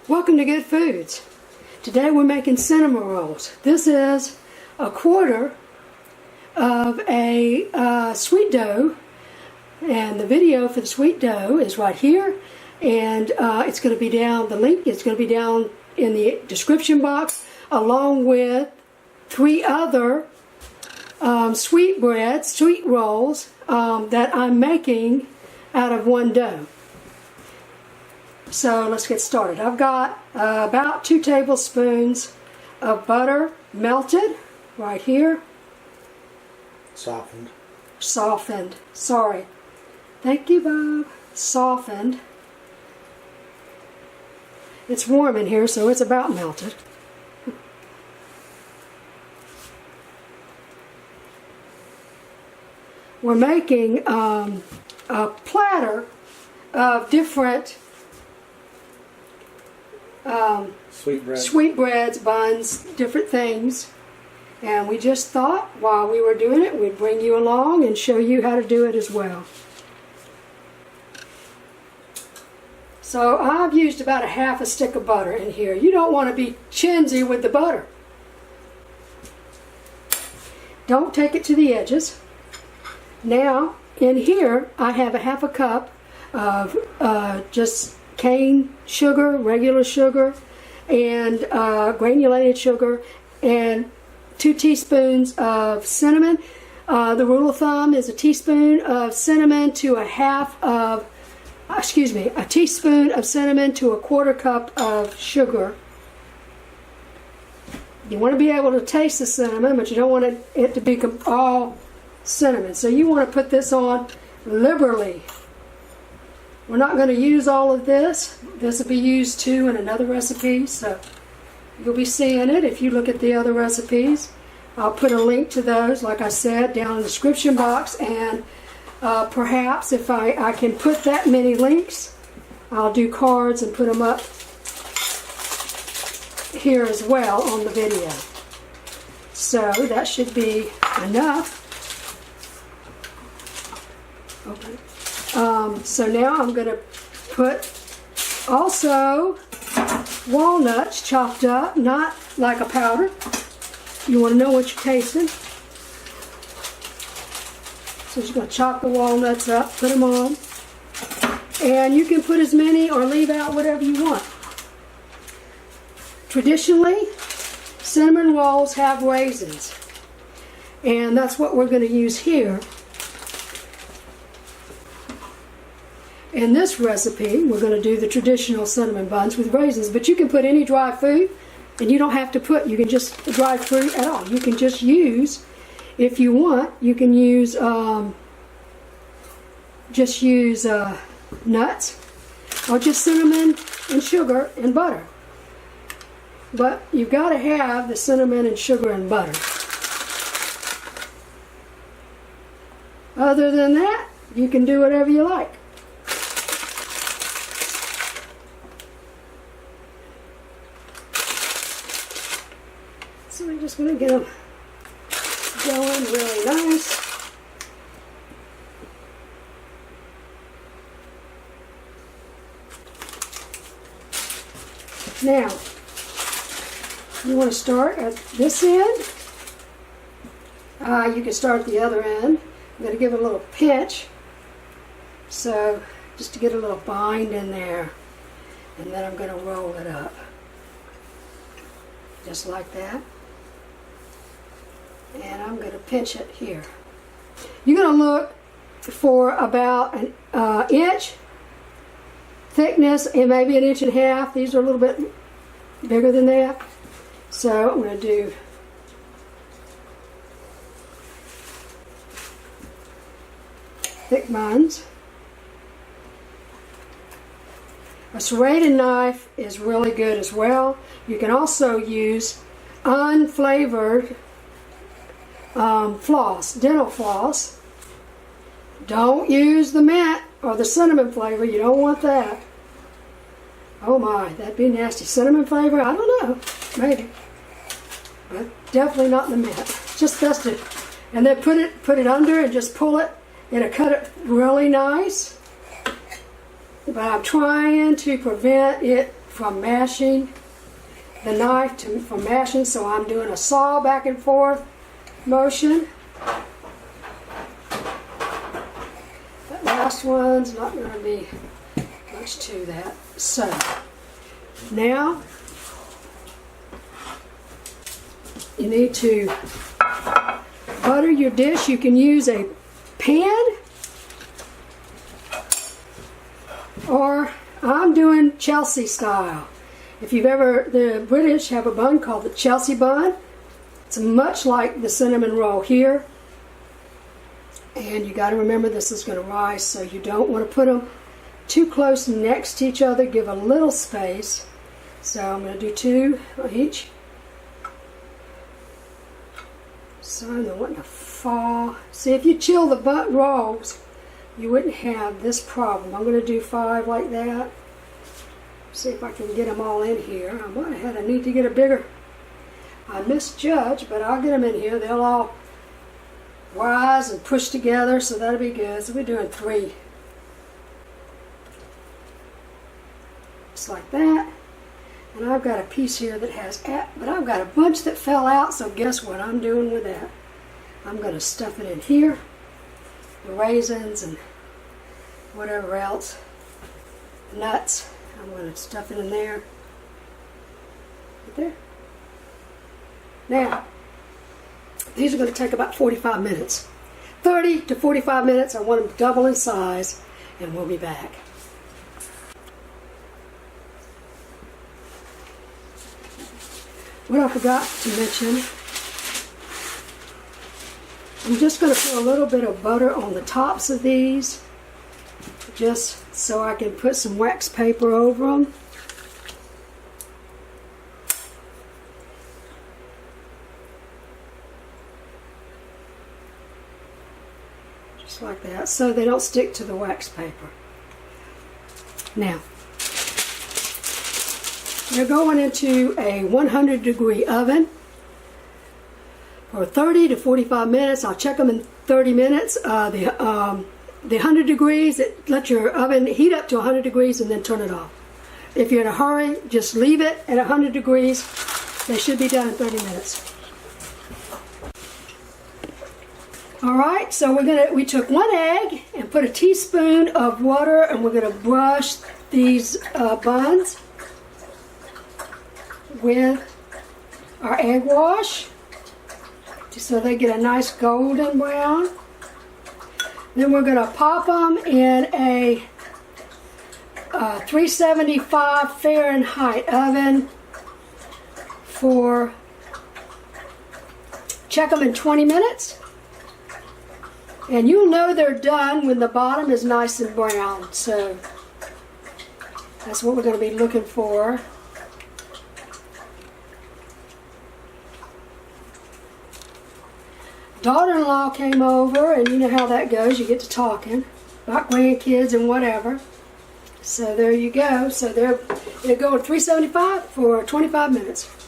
Welcome to Good Foods. Today we're making cinnamon rolls. This is a quarter of a sweet dough, and the video for the sweet dough is right here, and it's going to be down, the link is going to be down in the description box, along with 3 other sweet rolls that I'm making out of one dough. So let's get started. I've got about 2 tablespoons of butter melted right here. Softened. Sorry. Thank you, Bob. Softened. It's warm in here, so it's about melted. We're making a platter of different sweetbreads, buns, different things, and we just thought while we were doing it we'd bring you along and show you how to do it as well. So I've used about a half a stick of butter in here. You don't want to be chintzy with the butter. Don't take it to the edges. Now in here I have a half a cup of just cane sugar, regular sugar, and granulated sugar, and 2 teaspoons of cinnamon. The rule of thumb is a teaspoon of cinnamon to a teaspoon of cinnamon to a quarter cup of sugar. You want to be able to taste the cinnamon, but you don't want it to be all cinnamon. So you want to put this on liberally. We're not going to use all of this. This will be used too in another recipe, so you'll be seeing it if you look at the other recipes. I'll put a link to those, like I said, down in the description box, and perhaps if I can put that many links, I'll do cards and put them up here as well on the video. So that should be enough. Okay. So now I'm going to put also walnuts chopped up, not like a powder. You want to know what you're tasting. So you're going to chop the walnuts up, put them on. And you can put as many or leave out whatever you want. Traditionally, cinnamon rolls have raisins. And that's what we're going to use here. In this recipe, we're going to do the traditional cinnamon buns with raisins, but you can put any dry fruit, and you don't have to put, you can just dry fruit at all. You can just use, if you want, you can use, nuts, or just cinnamon and sugar and butter. But you've got to have the cinnamon and sugar and butter. Other than that, you can do whatever you like. So we're just going to get them going really nice. Now, you want to start at this end. You can start at the other end. I'm going to give it a little pinch. So, just to get a little bind in there. And then I'm going to roll it up. Just like that. And I'm going to pinch it here. You're going to look for about an inch thickness and maybe 1.5 inches. These are a little bit bigger than that. So I'm going to do thick buns. A serrated knife is really good as well. You can also use unflavored floss, dental floss. Don't use the mint or the cinnamon flavor. You don't want that. Oh my, that'd be nasty. Cinnamon flavor? I don't know. Maybe. But definitely not the mint. Just best to, and then put it under and just pull it. It'll cut it really nice. But I'm trying to prevent it from mashing the knife from mashing, so I'm doing a saw back and forth motion. That last one's not going to be much to that. So now you need to butter your dish. You can use a pan, or I'm doing Chelsea style. If you've ever, the British have a bun called the Chelsea bun. It's much like the cinnamon roll here. And you got to remember this is going to rise, so you don't want to put them too close next to each other. Give a little space. So I'm going to do 2 on each. So I don't want to fall. See, if you chill the butt rolls, you wouldn't have this problem. I'm going to do 5 like that. See if I can get them all in here. I might have, I need to get a bigger. I misjudged, but I'll get them in here. They'll all rise and push together, so that'll be good. So we're doing 3. Just like that. And I've got a piece here that has, but I've got a bunch that fell out, so guess what I'm doing with that? I'm going to stuff it in here. The raisins and whatever else. Nuts. I'm going to stuff it in there. Right there. Now, these are going to take about 45 minutes. 30 to 45 minutes. I want them to double in size, and we'll be back. What I forgot to mention, I'm just going to put a little bit of butter on the tops of these, just so I can put some wax paper over them. Just like that, so they don't stick to the wax paper. Now, they're going into a 100-degree oven for 30 to 45 minutes. I'll check them in 30 minutes. The 100 degrees, let your oven heat up to 100 degrees and then turn it off. If you're in a hurry, just leave it at 100 degrees. They should be done in 30 minutes. Alright, so we took 1 egg and put a teaspoon of water, and we're going to brush these buns with our egg wash so they get a nice golden brown. Then we're going to pop them in a 375 Fahrenheit oven for, check them in 20 minutes. And you'll know they're done when the bottom is nice and brown. So that's what we're going to be looking for. Daughter-in-law came over, and you know how that goes. You get to talking about grandkids and whatever. So there you go. So they're going 375 for 25 minutes.